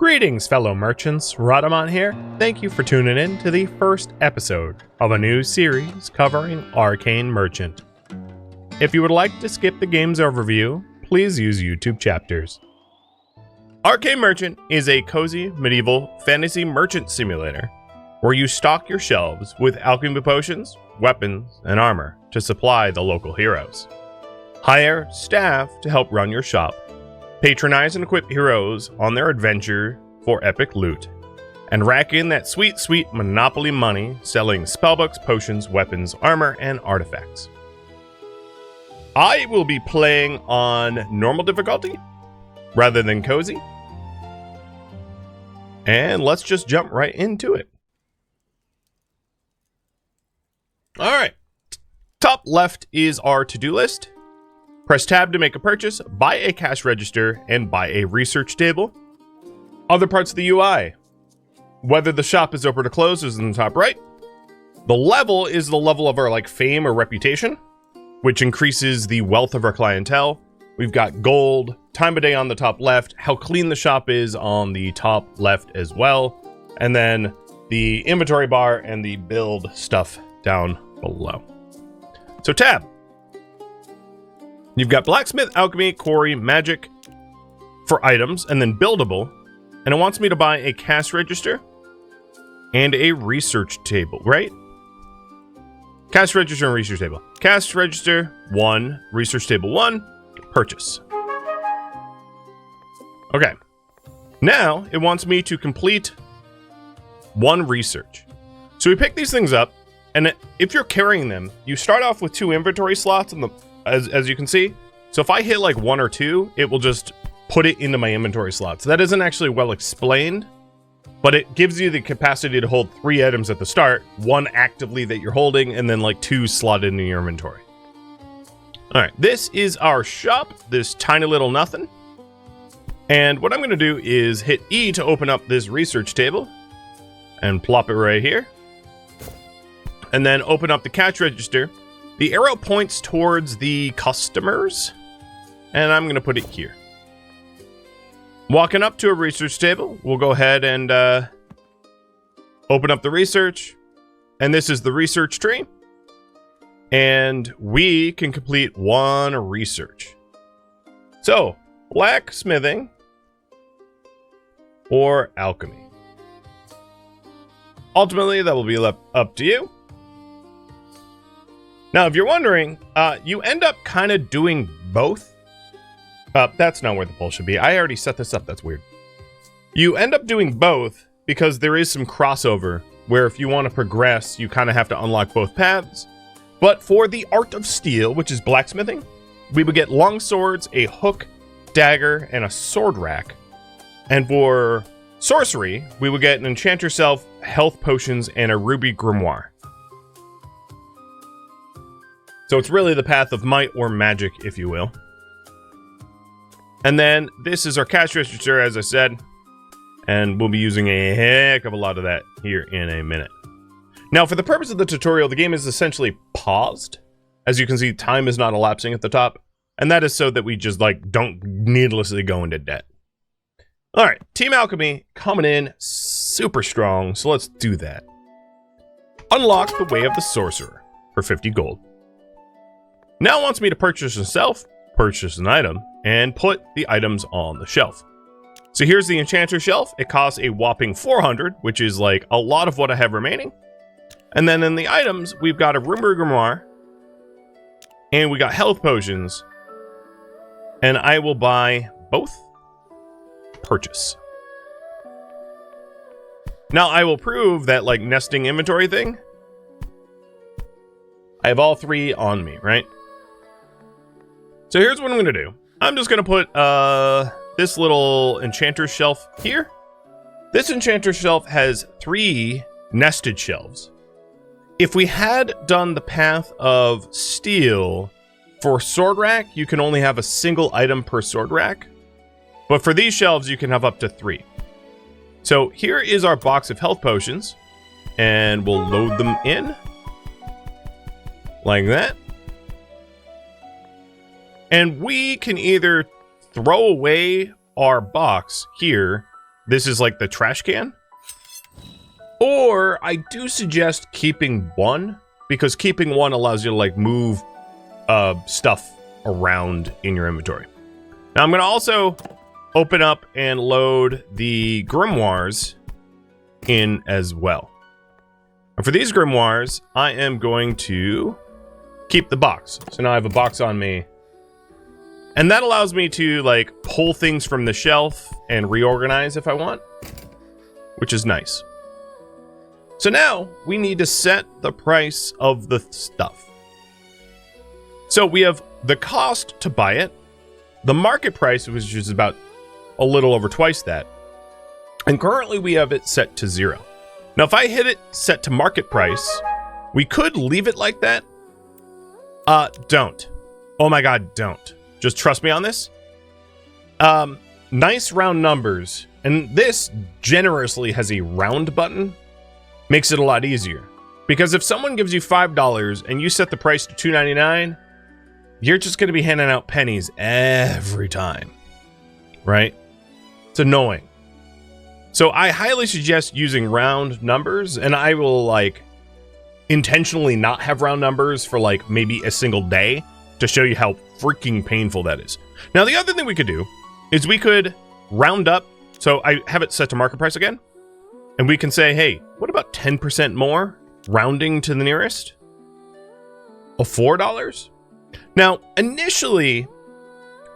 Greetings, fellow merchants. Rhadamant here. Thank you for tuning in to the first episode of a new series covering Arcane Merchant. If you would like to skip the game's overview, please use YouTube chapters. Arcane Merchant is a cozy medieval fantasy merchant simulator where you stock your shelves with alchemy potions, weapons, and armor to supply the local heroes. Hire staff to help run your shop. Patronize and equip heroes on their adventure for epic loot, and rack in that sweet, sweet Monopoly money selling spellbooks, potions, weapons, armor, and artifacts. I will be playing on normal difficulty rather than cozy, and let's just jump right into it. Alright, top left is our to-do list. Press tab to make a purchase, buy a cash register, and buy a research table. Other parts of the UI. Whether the shop is open or closed is in the top right. The level is the level of our fame or reputation, which increases the wealth of our clientele. We've got gold, time of day on the top left, how clean the shop is on the top left as well, and then the inventory bar and the build stuff down below. So tab. You've got blacksmith, alchemy, quarry, magic for items, and then buildable. And it wants me to buy a cash register and a research table, right? Cash register and research table. Cash register 1, research table 1, purchase. Okay. Now it wants me to complete 1 research. So we pick these things up, and if you're carrying them, you start off with 2 inventory slots in the as you can see. So if I hit 1 or 2, it will just put it into my inventory slots. That isn't actually well explained, but it gives you the capacity to hold 3 items at the start, 1 actively that you're holding, and then 2 slotted into your inventory. All right, this is our shop, this tiny little nothing. And what I'm gonna do is hit E to open up this research table and plop it right here. And then open up the cash register. The arrow points towards the customers, and I'm going to put it here. Walking up to a research table, we'll go ahead and open up the research, and this is the research tree, and we can complete 1 research. So, blacksmithing or alchemy. Ultimately, that will be up to you. Now, if you're wondering, you end up kind of doing both. That's not where the poll should be. I already set this up. That's weird. You end up doing both because there is some crossover where if you want to progress, you kind of have to unlock both paths. But for the art of steel, which is blacksmithing, we would get long swords, a hook, dagger, and a sword rack. And for sorcery, we would get an enchanter shelf, health potions, and a ruby grimoire. So it's really the path of might or magic, if you will. And then this is our cash register, as I said. And we'll be using a heck of a lot of that here in a minute. Now, for the purpose of the tutorial, the game is essentially paused. As you can see, time is not elapsing at the top. And that is so that we just, don't needlessly go into debt. Alright, Team Alchemy coming in super strong, so let's do that. Unlock the Way of the Sorcerer for 50 gold. Now it wants me to purchase an item, and put the items on the shelf. So here's the enchanter shelf. It costs a whopping 400, which is a lot of what I have remaining. And then in the items, we've got a ruby grimoire, and we got health potions, and I will buy both. Purchase. Now I will prove that nesting inventory thing. I have all 3 on me, right? So here's what I'm going to do. I'm just going to put this little enchanter shelf here. This enchanter shelf has 3 nested shelves. If we had done the path of steel for sword rack, you can only have a single item per sword rack. But for these shelves, you can have up to 3. So here is our box of health potions, and we'll load them in like that. And we can either throw away our box here this is like the trash can. Or I do suggest keeping one, because keeping one allows you to like move stuff around in your inventory. Now I'm going to also open up and load the grimoires in as well. And for these grimoires, I am going to keep the box. So now I have a box on me. And that allows me to like pull things from the shelf and reorganize if I want, which is nice. So now we need to set the price of the stuff. So we have the cost to buy it, the market price, which is about a little over twice that. And currently we have it set to 0. Now, if I hit it set to market price, we could leave it like that. Don't. Oh my God, don't. Just trust me on this. Nice round numbers. And this generously has a round button. Makes it a lot easier. Because if someone gives you $5 and you set the price to $2.99, you're just going to be handing out pennies every time. Right? It's annoying. So I highly suggest using round numbers, and I will like intentionally not have round numbers for like maybe a single day to show you how freaking painful that is. Now, the other thing we could do is we could round up. So I have it set to market price again. And we can say, hey, what about 10% more rounding to the nearest? Of $4? Now, initially,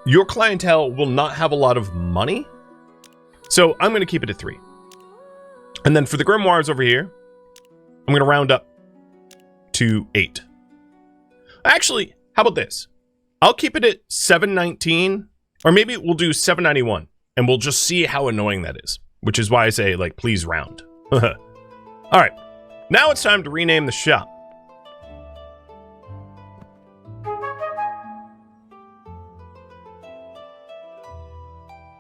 your clientele will not have a lot of money. So I'm going to keep it at 3. And then for the grimoires over here, I'm going to round up to 8. Actually, how about this? I'll keep it at 719, or maybe we'll do 791, and we'll just see how annoying that is, which is why I say, like, please round. All right, now it's time to rename the shop.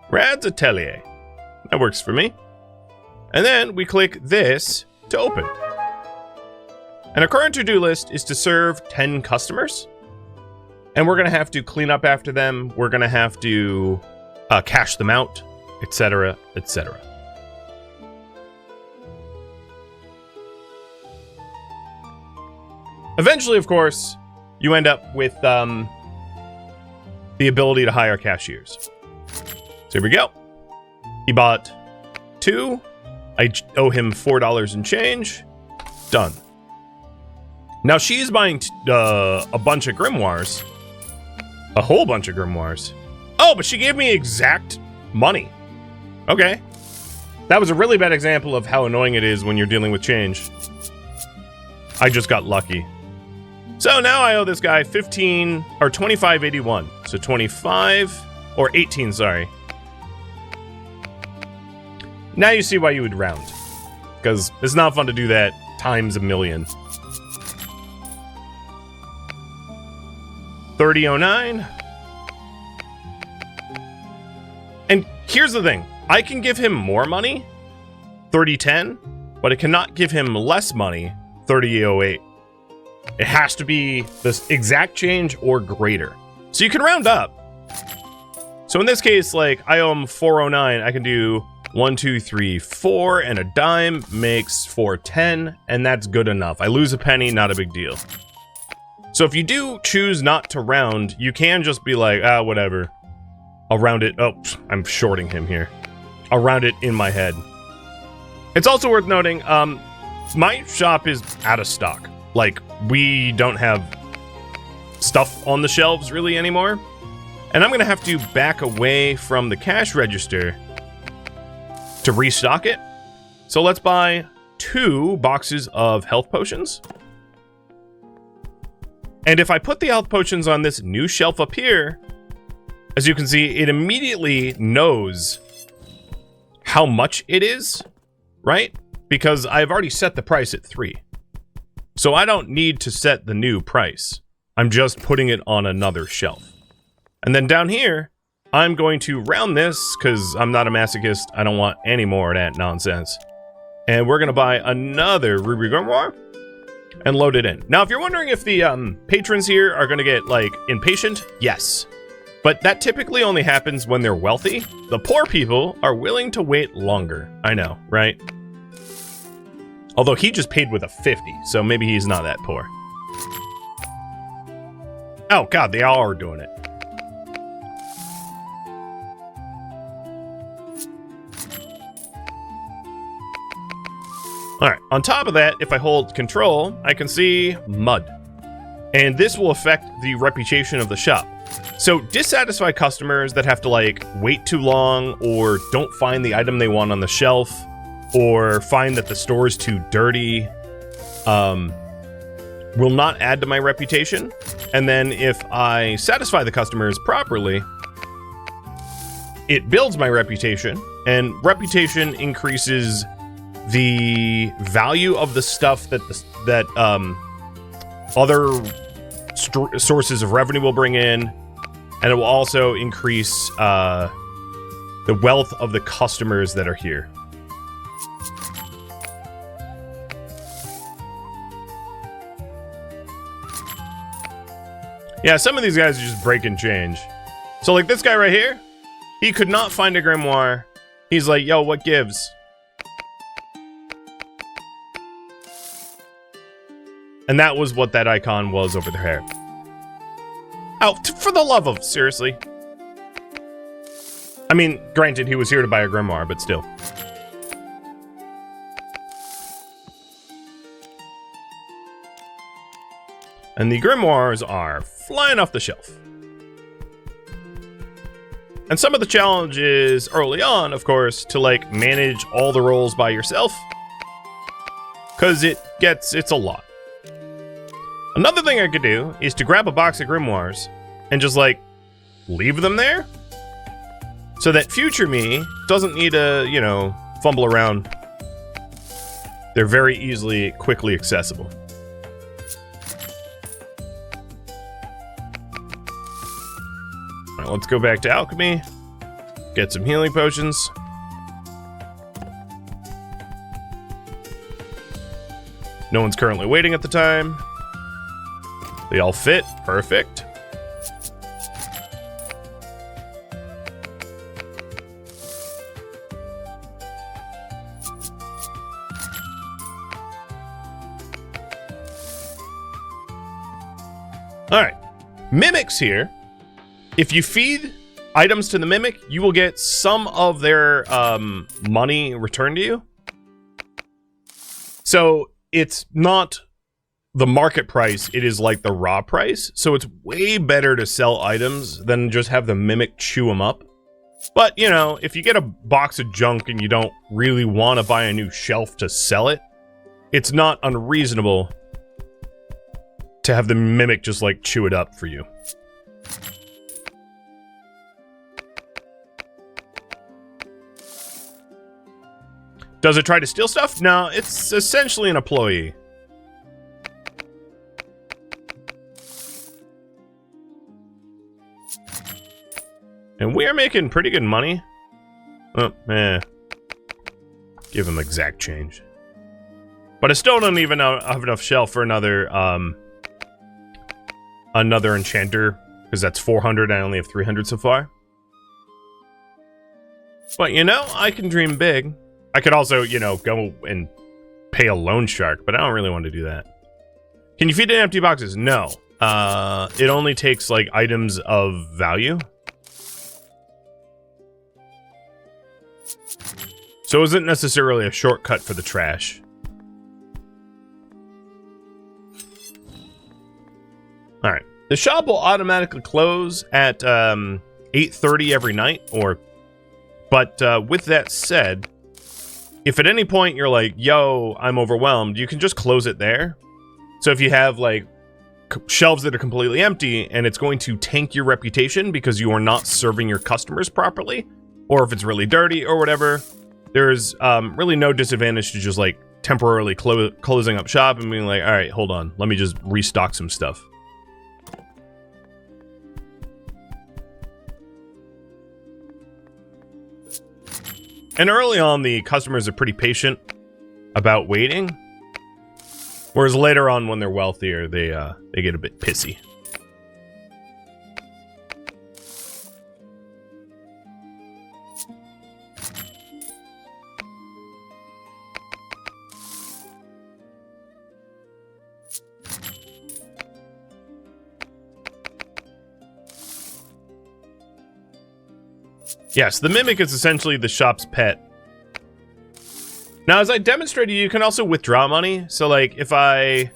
Rad's Atelier. That works for me. And then we click this to open. And our current to-do list is to serve 10 customers. And we're going to have to clean up after them. We're going to have to cash them out, etc., etc. Eventually, of course, you end up with the ability to hire cashiers. So here we go. He bought 2. I owe him $4 and change. Done. Now she's buying a bunch of grimoires. A whole bunch of grimoires. Oh, but she gave me exact money. Okay. That was a really bad example of how annoying it is when you're dealing with change. I just got lucky. So now I owe this guy 15 or 25.81. So 25 or 18, sorry. Now you see why you would round. Because it's not fun to do that times a million. 30.09. And here's the thing. I can give him more money, 30.10, but I cannot give him less money, 30.08. It has to be this exact change or greater. So you can round up. So in this case, like, I owe him 4.09. I can do 1, 2, 3, 4, and a dime makes 4.10, and that's good enough. I lose a penny, not a big deal. So if you do choose not to round, you can just be like, whatever. I'll round it. Oh, I'm shorting him here. I'll round it in my head. It's also worth noting, my shop is out of stock. Like, we don't have stuff on the shelves really anymore. And I'm going to have to back away from the cash register to restock it. So let's buy 2 boxes of health potions. And if I put the health potions on this new shelf up here, as you can see, it immediately knows how much it is, right? Because I've already set the price at 3. So I don't need to set the new price. I'm just putting it on another shelf. And then down here, I'm going to round this because I'm not a masochist. I don't want any more of that nonsense. And we're going to buy another Ruby Grimoire and load it in. Now, if you're wondering if the patrons here are going to get, like, impatient, yes. But that typically only happens when they're wealthy. The poor people are willing to wait longer. I know, right? Although he just paid with a 50, so maybe he's not that poor. Oh god, they all are doing it. Alright, on top of that, if I hold control, I can see mud. And this will affect the reputation of the shop. So, dissatisfied customers that have to, like, wait too long, or don't find the item they want on the shelf, or find that the store is too dirty, will not add to my reputation. And then if I satisfy the customers properly, it builds my reputation, and reputation increases the value of the stuff that other sources of revenue will bring in, and it will also increase the wealth of the customers that are here. Yeah, some of these guys are just break and change. So like this guy right here, he could not find a grimoire. He's like, yo, what gives? And that was what that icon was over their hair. Oh, for the love of, seriously. I mean, granted, he was here to buy a grimoire, but still. And the grimoires are flying off the shelf. And some of the challenges early on, of course, to like manage all the roles by yourself. Because it's a lot. Another thing I could do is to grab a box of grimoires and just like leave them there. So that future me doesn't need to, you know, fumble around. They're very quickly accessible. Alright, let's go back to alchemy. Get some healing potions. No one's currently waiting at the time. They all fit. Perfect. Alright. Mimics here. If you feed items to the mimic, you will get some of their money returned to you. So it's not the market price, it is like the raw price. So it's way better to sell items than just have the mimic chew them up. But, you know, if you get a box of junk and you don't really want to buy a new shelf to sell it, it's not unreasonable to have the mimic just, like, chew it up for you. Does it try to steal stuff? No, it's essentially an employee. And we are making pretty good money. Oh, give him exact change. But I still don't even have enough shelf for another enchanter, because that's 400, I only have 300 so far. But, you know, I can dream big. I could also, you know, go and pay a loan shark, but I don't really want to do that. Can you feed in empty boxes? No. It only takes, like, items of value. So it isn't necessarily a shortcut for the trash. Alright. The shop will automatically close at 8:30 every night, but with that said, if at any point you're like, yo, I'm overwhelmed, you can just close it there. So if you have like shelves that are completely empty and it's going to tank your reputation because you are not serving your customers properly, or if it's really dirty or whatever, there's really no disadvantage to just like temporarily closing up shop and being like, all right, hold on, let me just restock some stuff. And early on, the customers are pretty patient about waiting, whereas later on, when they're wealthier, they get a bit pissy. Yes, the Mimic is essentially the shop's pet. Now, as I demonstrated, you can also withdraw money. So, like, if I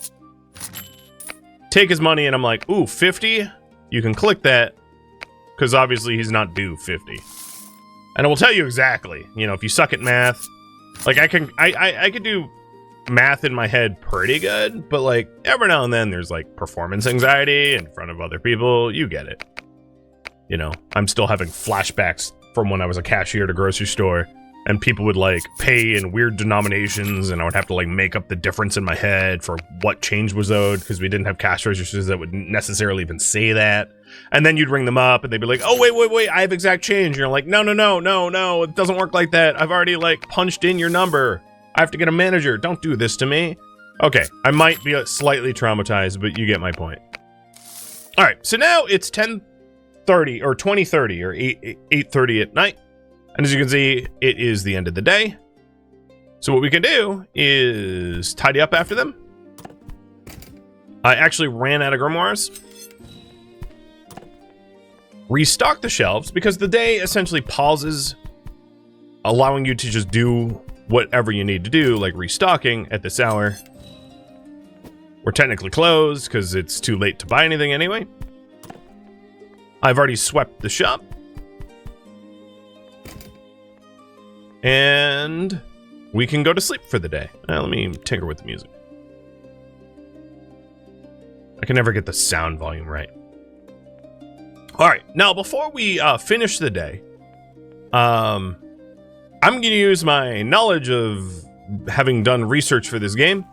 take his money and I'm like, ooh, 50, you can click that, because obviously he's not due 50. And it will tell you exactly, you know, if you suck at math. Like, I could do math in my head pretty good, but, like, every now and then there's, like, performance anxiety in front of other people. You get it. You know, I'm still having flashbacks from when I was a cashier at a grocery store, and people would, like, pay in weird denominations, and I would have to, like, make up the difference in my head for what change was owed, because we didn't have cash registers that would necessarily even say that. And then you'd ring them up, and they'd be like, oh, wait, I have exact change. And you're like, no, it doesn't work like that. I've already, like, punched in your number. I have to get a manager. Don't do this to me. Okay, I might be slightly traumatized, but you get my point. All right, so now it's 10:30, or 20:30, or 8:30 at night. And as you can see, it is the end of the day. So what we can do is tidy up after them. I actually ran out of grimoires. Restock the shelves, because the day essentially pauses, allowing you to just do whatever you need to do, like restocking at this hour. We're technically closed, because it's too late to buy anything anyway. I've already swept the shop. And we can go to sleep for the day. Let me tinker with the music. I can never get the sound volume right. All right, now before we finish the day, I'm going to use my knowledge of having done research for this game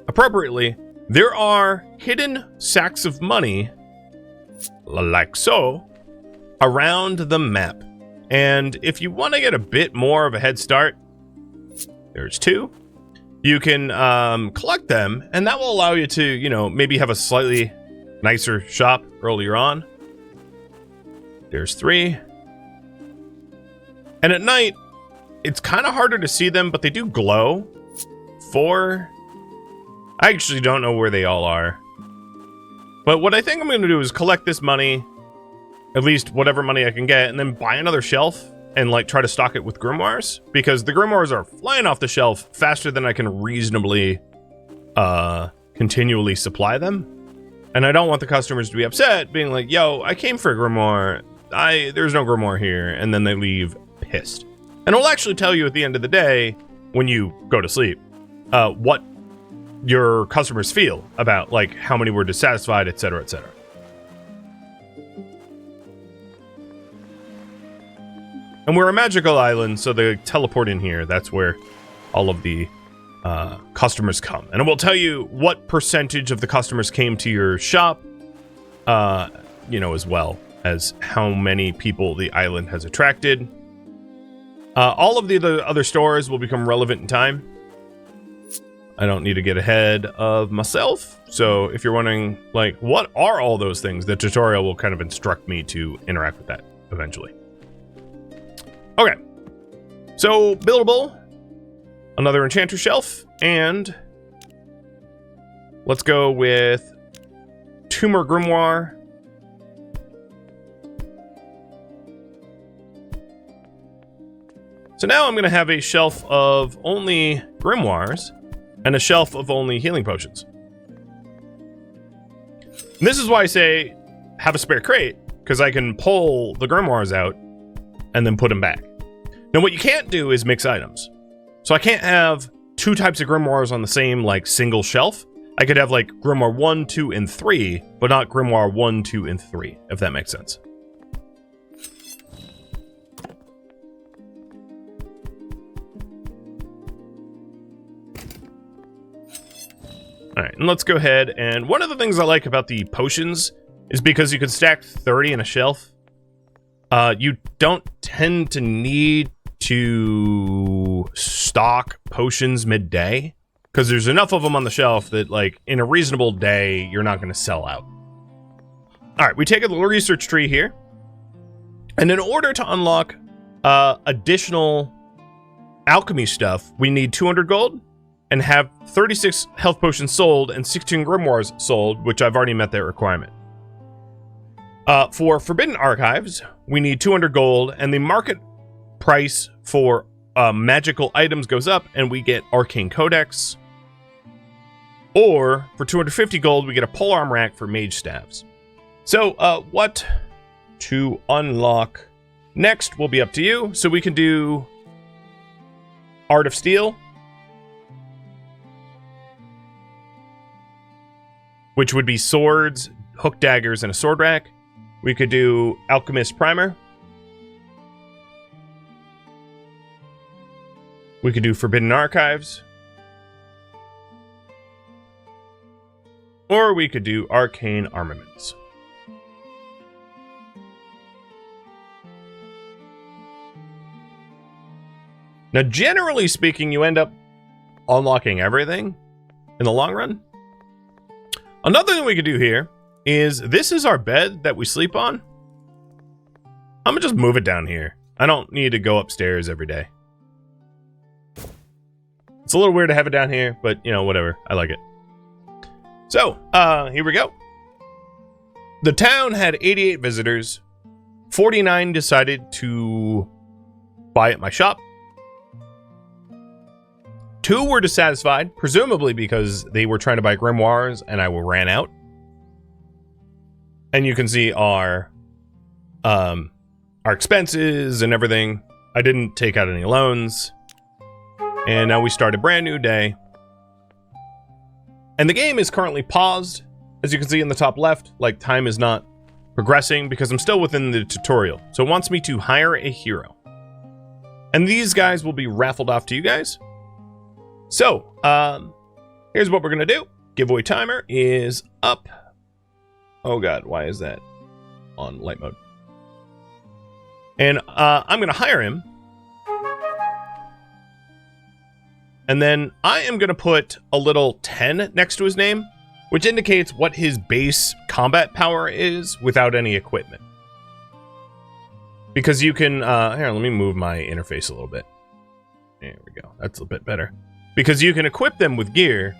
appropriately. There are hidden sacks of money, like so, around the map. And if you want to get a bit more of a head start, there's two. You can collect them, and that will allow you to, you know, maybe have a slightly nicer shop earlier on. There's 3. And at night, it's kind of harder to see them, but they do glow. 4. I actually don't know where they all are. But what I think I'm going to do is collect this money, at least whatever money I can get, and then buy another shelf and, like, try to stock it with grimoires, because the grimoires are flying off the shelf faster than I can reasonably continually supply them. And I don't want the customers to be upset, being like, yo, I came for a grimoire, there's no grimoire here, and then they leave pissed. And it'll actually tell you at the end of the day, when you go to sleep, what your customers feel about, like, how many were dissatisfied, etc., etc. And we're a magical island, so they teleport in here. That's where all of the customers come. And it will tell you what percentage of the customers came to your shop, you know, as well as how many people the island has attracted. All of the other stores will become relevant in time. I don't need to get ahead of myself. So if you're wondering, like, what are all those things, the tutorial will kind of instruct me to interact with that eventually. Okay, so buildable, another enchanter shelf, and let's go with 2 more grimoire. So now I'm going to have a shelf of only grimoires and a shelf of only healing potions. And this is why I say have a spare crate, because I can pull the grimoires out and then put them back. Now, what you can't do is mix items. So I can't have 2 types of grimoires on the same, like, single shelf. I could have, like, grimoire 1, 2, and 3, but not grimoire 1, 2, and 3, if that makes sense. All right, and let's go ahead. And one of the things I like about the potions is because you can stack 30 in a shelf. You don't tend to need to stock potions midday, because there's enough of them on the shelf that, like, in a reasonable day, you're not going to sell out. All right, we take a little research tree here. And in order to unlock additional alchemy stuff, we need 200 gold and have 36 health potions sold and 16 grimoires sold, which I've already met that requirement. For Forbidden Archives, we need 200 gold, and the market price for magical items goes up, and we get Arcane Codex. Or, for 250 gold, we get a polearm rack for mage staves. So, what to unlock next will be up to you. So we can do Art of Steel, which would be swords, hook daggers, and a sword rack. We could do Alchemist Primer. We could do Forbidden Archives. Or we could do Arcane Armaments. Now, generally speaking, you end up unlocking everything in the long run. Another thing we could do here is, this is our bed that we sleep on. I'm gonna just move it down here. I don't need to go upstairs every day. It's a little weird to have it down here, but, you know, whatever. I like it. So, here we go. The town had 88 visitors. 49 decided to buy at my shop. 2 were dissatisfied, presumably because they were trying to buy grimoires and I ran out. And you can see our expenses and everything. I didn't take out any loans. And now we start a brand new day. And the game is currently paused, as you can see in the top left, like time is not progressing because I'm still within the tutorial. So it wants me to hire a hero. And these guys will be raffled off to you guys. So, here's what we're going to do. Giveaway timer is up. Oh god, why is that on light mode? And I'm going to hire him. And then I am going to put a little 10 next to his name, which indicates what his base combat power is without any equipment. Because you can, here, let me move my interface a little bit. There we go. That's a bit better. Because you can equip them with gear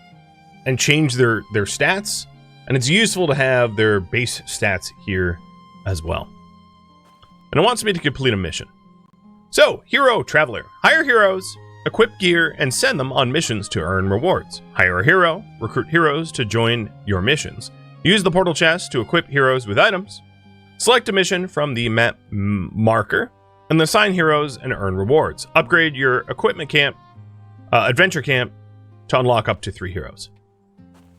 and change their stats. And it's useful to have their base stats here as well. And it wants me to complete a mission. So, Hero Traveler. Hire heroes, equip gear, and send them on missions to earn rewards. Hire a hero, recruit heroes to join your missions. Use the portal chest to equip heroes with items. Select a mission from the map marker, and assign heroes and earn rewards. Upgrade your equipment camp, adventure camp, to unlock up to 3 heroes.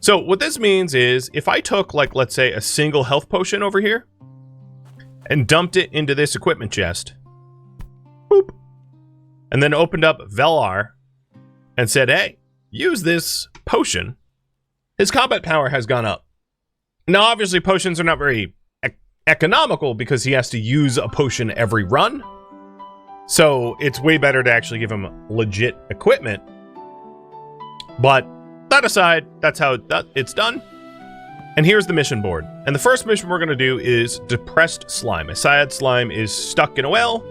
So what this means is, if I took, like, let's say, a single health potion over here, and dumped it into this equipment chest, boop, and then opened up Velar, and said, hey, use this potion, his combat power has gone up. Now, obviously, potions are not very economical because he has to use a potion every run. So it's way better to actually give him legit equipment. But that aside, that's how it's done. And here's the mission board. And the first mission we're going to do is Depressed Slime. A sad slime is stuck in a well.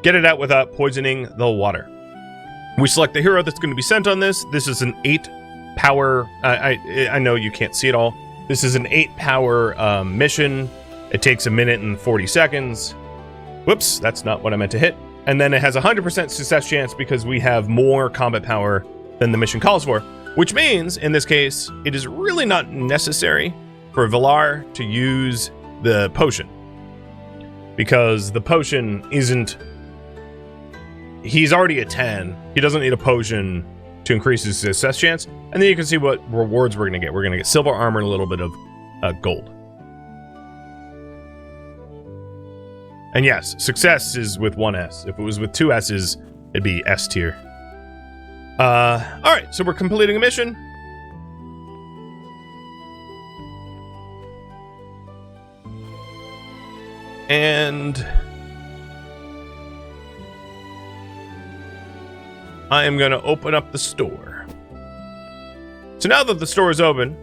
Get it out without poisoning the water. We select the hero that's going to be sent on this. This is an 8 power... I know you can't see it all. This is an 8 power mission. It takes 1 minute and 40 seconds. Whoops, that's not what I meant to hit. And then it has a 100% success chance because we have more combat power than the mission calls for. Which means, in this case, it is really not necessary for Velar to use the potion. Because the potion isn't... He's already at 10. He doesn't need a potion to increase his success chance. And then you can see what rewards we're going to get. We're going to get silver armor and a little bit of gold. And yes, success is with 1 S. If it was with 2 S's, it'd be S tier. Alright, so we're completing a mission. And I am going to open up the store. So now that the store is open,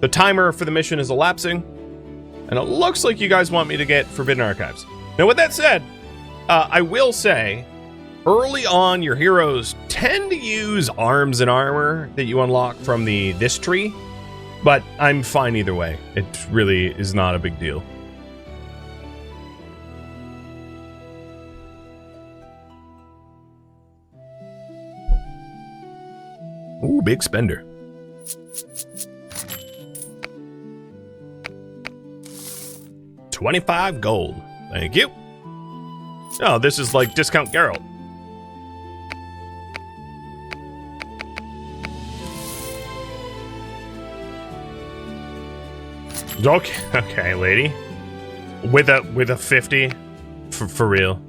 the timer for the mission is elapsing, and it looks like you guys want me to get Forbidden Archives. Now, with that said, I will say, early on, your heroes tend to use arms and armor that you unlock from this tree. But I'm fine either way. It really is not a big deal. Ooh, big spender. $25 gold. Thank you. Oh, this is like discount Geralt. Okay, lady. With a 50? For real.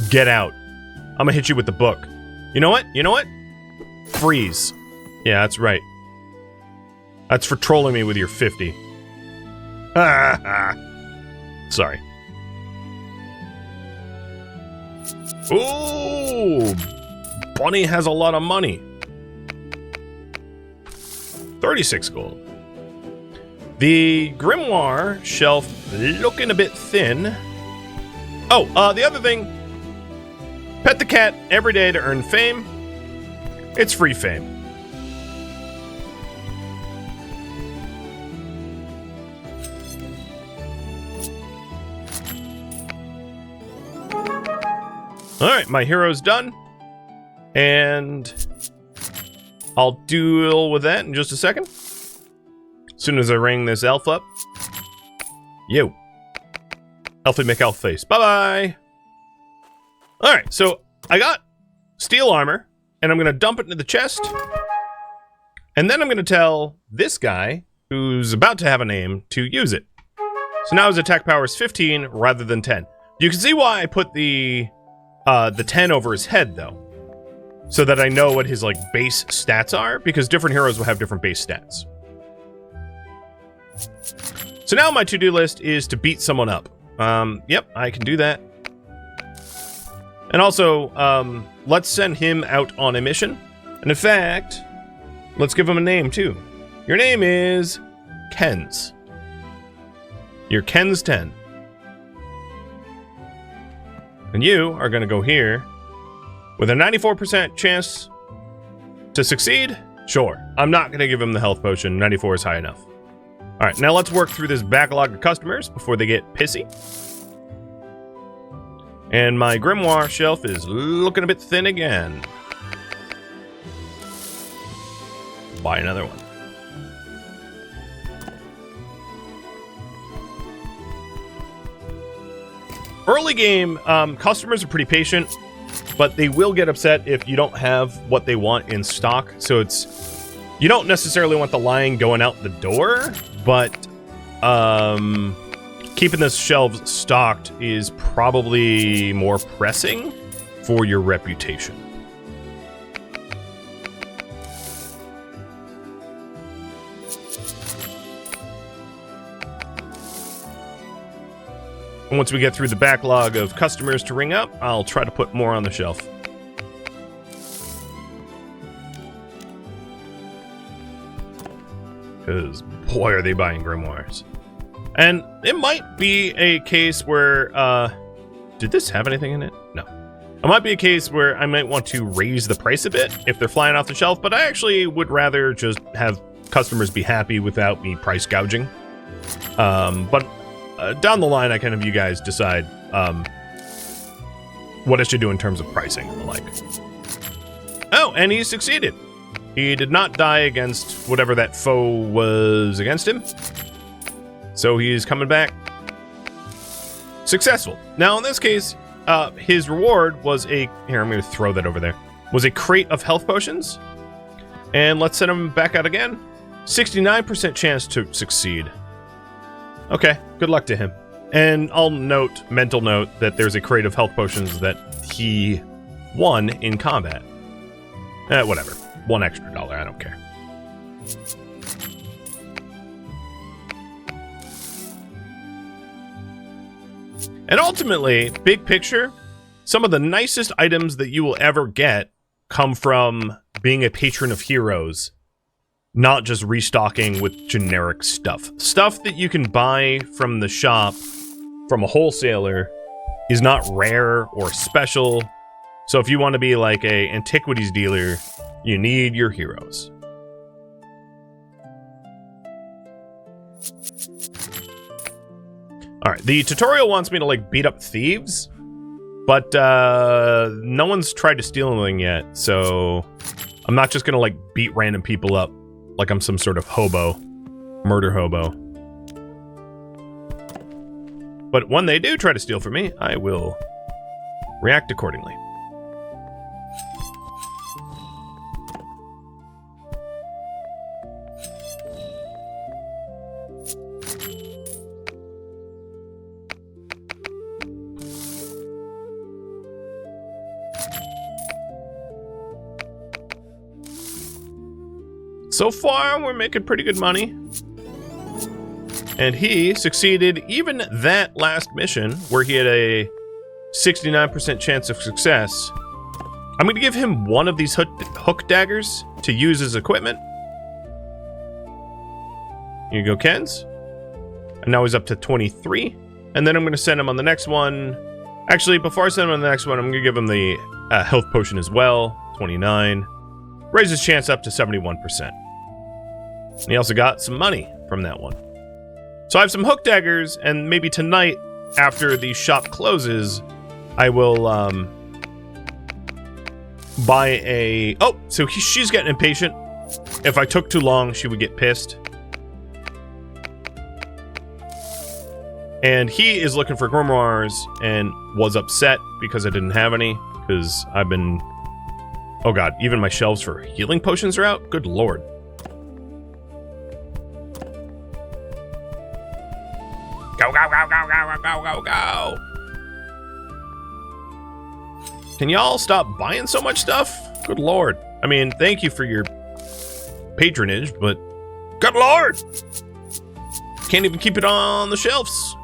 Get out. I'm gonna hit you with the book. You know what? Freeze. Yeah, that's right. That's for trolling me with your 50. Sorry. Ooh! Bunny has a lot of money. 36 gold. The grimoire shelf looking a bit thin. Oh, the other thing. Pet the cat every day to earn fame. It's free fame. Alright, my hero's done. And I'll deal with that in just a second. As soon as I ring this elf up. Yo. Elfie McElf face. Bye-bye. Alright, so I got steel armor, and I'm going to dump it into the chest. And then I'm going to tell this guy, who's about to have a name, to use it. So now his attack power is 15 rather than 10. You can see why I put the 10 over his head, though. So that I know what his, like, base stats are, because different heroes will have different base stats. So now my to-do list is to beat someone up. Yep, I can do that. And also, let's send him out on a mission. And in fact, let's give him a name, too. Your name is Kens. You're Kens 10. And you are going to go here with a 94% chance to succeed. Sure, I'm not going to give him the health potion. 94 is high enough. All right, now let's work through this backlog of customers before they get pissy. And my grimoire shelf is looking a bit thin again. Buy another one. Early game, customers are pretty patient, but they will get upset if you don't have what they want in stock. So it's, you don't necessarily want the line going out the door, but keeping the shelves stocked is probably more pressing for your reputation. And once we get through the backlog of customers to ring up, I'll try to put more on the shelf. Because, boy, are they buying grimoires. And it might be a case where, did this have anything in it? No. It might be a case where I might want to raise the price a bit if they're flying off the shelf, but I actually would rather just have customers be happy without me price gouging. But down the line, I kind of, you guys decide what I should do in terms of pricing and the like. Oh, and he succeeded. He did not die against whatever that foe was against him. So he's coming back successful. Now, in this case, his reward was a... Here, I'm going to throw that over there. Was a crate of health potions. And let's send him back out again. 69% chance to succeed. Okay, good luck to him. And I'll note, mental note, that there's a crate of health potions that he won in combat. Whatever. $1 extra, I don't care. And ultimately, big picture, some of the nicest items that you will ever get come from being a patron of heroes, not just restocking with generic stuff. Stuff that you can buy from the shop, from a wholesaler, is not rare or special. So if you want to be like a antiquities dealer, you need your heroes. All right, the tutorial wants me to, like, beat up thieves, but no one's tried to steal anything yet, so I'm not just gonna, like, beat random people up like I'm some sort of hobo, murder hobo. But when they do try to steal from me, I will react accordingly. So far, we're making pretty good money. And he succeeded even that last mission, where he had a 69% chance of success. I'm going to give him one of these hook daggers to use as equipment. Here you go, Kens. And now he's up to 23. And then I'm going to send him on the next one. Actually, before I send him on the next one, I'm going to give him the health potion as well. 29. Raise his chance up to 71%. And he also got some money from that one. So I have some hook daggers, and maybe tonight, after the shop closes, I will buy a... Oh, so she's getting impatient. If I took too long, she would get pissed. And he is looking for grimoires and was upset because I didn't have any, because I've been... Oh god, even my shelves for healing potions are out? Good lord. Go, go, go, go, go, go, go, go. Can y'all stop buying so much stuff? Good lord. I mean, thank you for your patronage, but good lord! Can't even keep it on the shelves.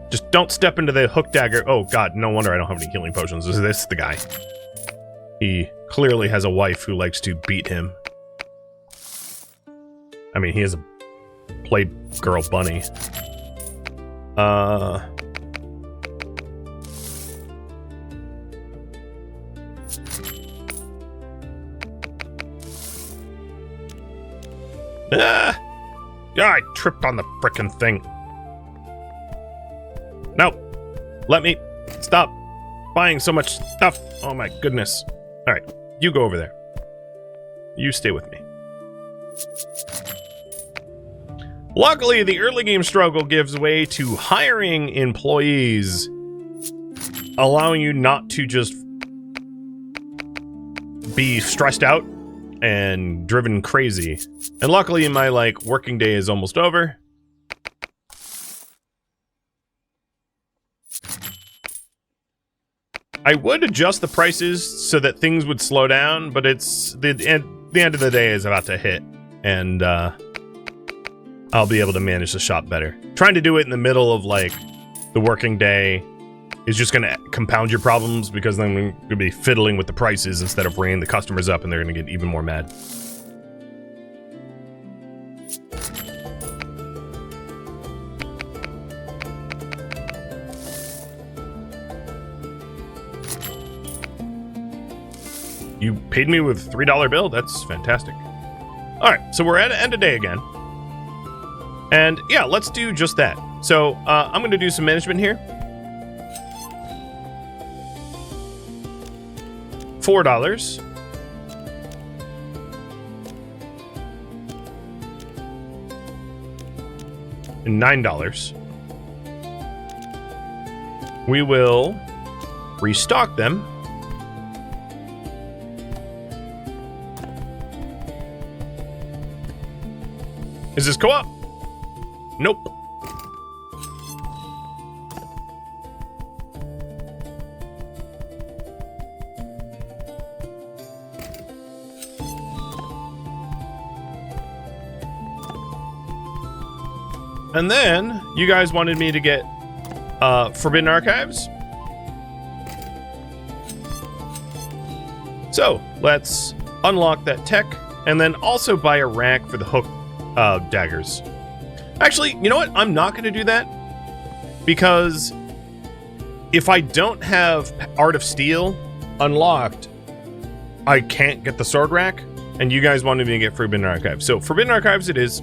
Just don't step into the hook dagger. Oh god, no wonder I don't have any healing potions. Is this the guy? He clearly has a wife who likes to beat him. I mean, he has a Playgirl bunny. Yeah, I tripped on the frickin' thing. No! Let me stop buying so much stuff. Oh my goodness. Alright, you go over there. You stay with me. Luckily, the early game struggle gives way to hiring employees, allowing you not to just be stressed out and driven crazy. And luckily, my, like, working day is almost over. I would adjust the prices so that things would slow down, but it's the end of the day is about to hit, and I'll be able to manage the shop better. Trying to do it in the middle of, like, the working day is just going to compound your problems, because then we're going to be fiddling with the prices instead of ringing the customers up, and they're going to get even more mad. You paid me with a $3 bill? That's fantastic. Alright, so we're at end of day again. And yeah, let's do just that. So I'm going to do some management here. $4. And $9. We will restock them. Is this co-op? Nope. And then, you guys wanted me to get Forbidden Archives. So, let's unlock that tech, and then also buy a rack for the hook daggers. Actually, you know what? I'm not going to do that, because if I don't have Art of Steel unlocked, I can't get the sword rack, and you guys wanted me to get Forbidden Archives. So, Forbidden Archives it is.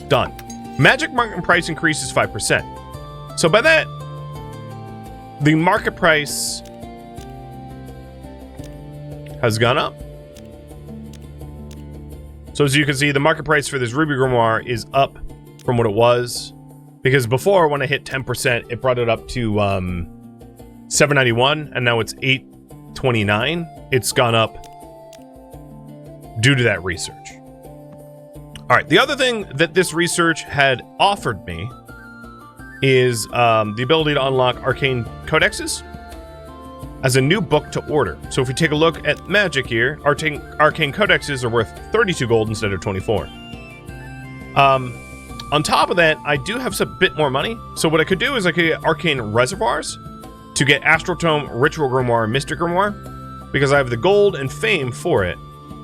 Done. Magic market price increases 5%. So by that, the market price has gone up. So as you can see, the market price for this Ruby Grimoire is up from what it was. Because before, when I hit 10%, it brought it up to $7.91, and now it's $8.29. It's gone up due to that research. All right, the other thing that this research had offered me is the ability to unlock Arcane Codexes as a new book to order. So if we take a look at Magic here, Arcane Codexes are worth 32 gold instead of 24. On top of that, I do have some bit more money. So what I could do is I could get Arcane Reservoirs to get Astral Tome, Ritual Grimoire, Mystic Grimoire, because I have the gold and fame for it.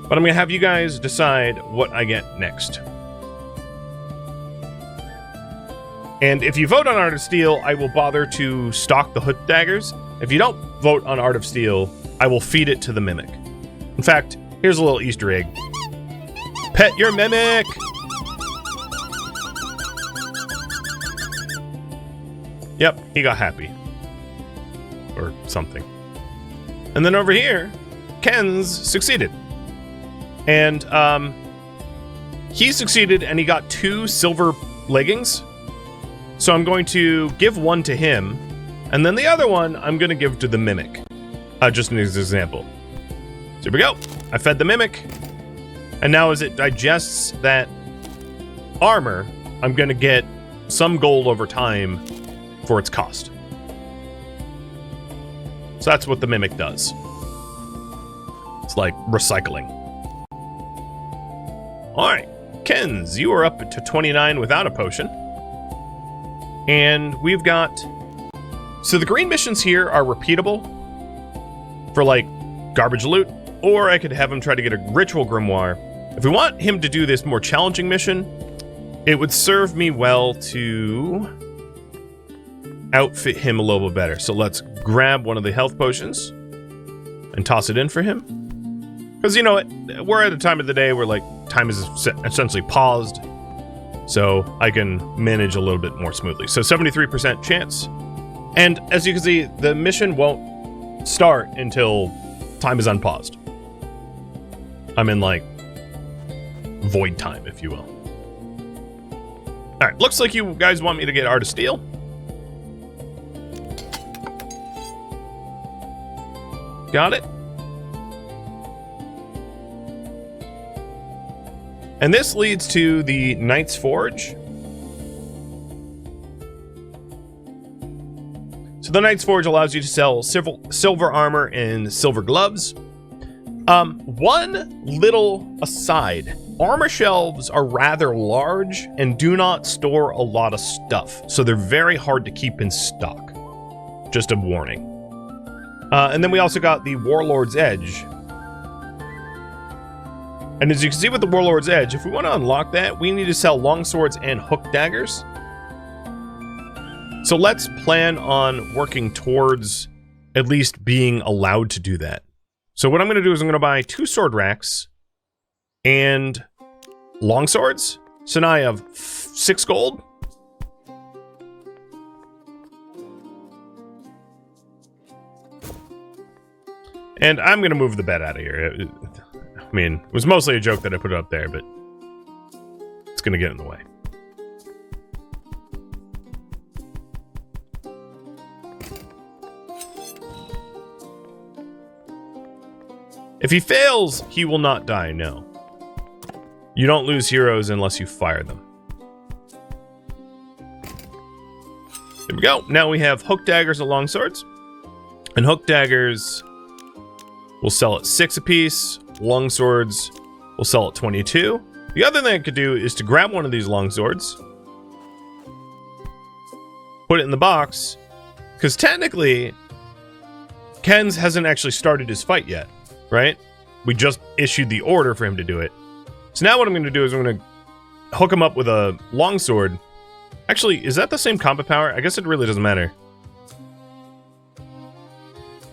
But I'm going to have you guys decide what I get next. And if you vote on Art of Steel, I will bother to stock the Hook Daggers. If you don't vote on Art of Steel, I will feed it to the Mimic. In fact, here's a little Easter egg. Pet your Mimic! Yep, he got happy. Or something. And then over here, Ken's succeeded. And he succeeded and he got 2 silver leggings. So I'm going to give one to him. And then the other one, I'm going to give to the Mimic. Just an example. So here we go. I fed the Mimic. And now as it digests that armor, I'm going to get some gold over time for its cost. So that's what the Mimic does. It's like recycling. Alright, Kens, you are up to 29 without a potion. And we've got... So the green missions here are repeatable for like garbage loot, or I could have him try to get a ritual grimoire. If we want him to do this more challenging mission, it would serve me well to outfit him a little bit better. So let's grab one of the health potions and toss it in for him. Because you know what, we're at a time of the day where like time is essentially paused, so I can manage a little bit more smoothly. So 73% chance. And as you can see, the mission won't start until time is unpaused. I'm in like void time, if you will. Alright, looks like you guys want me to get Art of Steel. Got it. And this leads to the Knight's Forge. So the Knight's Forge allows you to sell silver armor and silver gloves. One little aside. Armor shelves are rather large and do not store a lot of stuff. So they're very hard to keep in stock. Just a warning. And then we also got the Warlord's Edge. And as you can see with the Warlord's Edge, if we want to unlock that, we need to sell longswords and hook daggers. So let's plan on working towards at least being allowed to do that. So what I'm going to do is I'm going to buy 2 sword racks and longswords. So now I have 6 gold. And I'm going to move the bed out of here. I mean, it was mostly a joke that I put it up there, but it's going to get in the way. If he fails, he will not die, no. You don't lose heroes unless you fire them. There we go. Now we have hook daggers and longswords. And hook daggers will sell at 6 apiece. Longswords will sell at 22. The other thing I could do is to grab one of these longswords, put it in the box, because technically, Ken's hasn't actually started his fight yet, right? We just issued the order for him to do it. So now what I'm going to do is I'm going to hook him up with a longsword. Actually, is that the same combat power? I guess it really doesn't matter.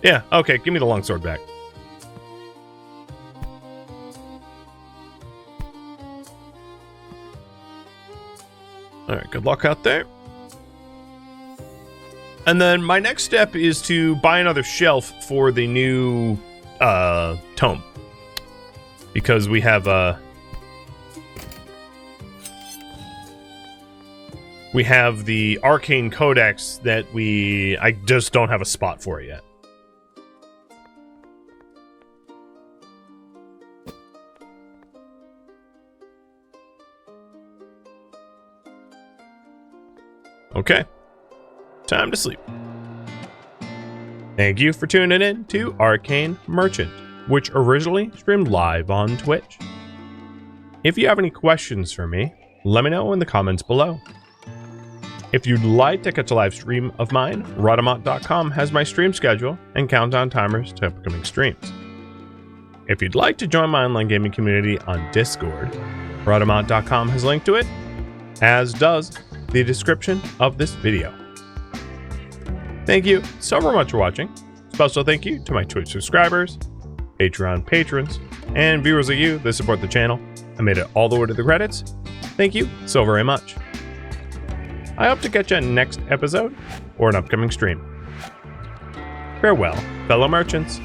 Yeah, okay, give me the longsword back. Alright, good luck out there. And then my next step is to buy another shelf for the new tome. Because we have the Arcane Codex that I just don't have a spot for it yet. Okay, time to sleep. Thank you for tuning in to Arcane Merchant, which originally streamed live on Twitch. If you have any questions for me, let me know in the comments below. If you'd like to catch a live stream of mine, Rhadamant.com has my stream schedule and countdown timers to upcoming streams. If you'd like to join my online gaming community on Discord, Rhadamant.com has a link to it, as does the description of this video. Thank you so very much for watching. Special thank you to my Twitch subscribers, Patreon patrons, and viewers like you that support the channel and made it all the way to the credits. Thank you so very much. I hope to catch you in the next episode or an upcoming stream. Farewell, fellow merchants.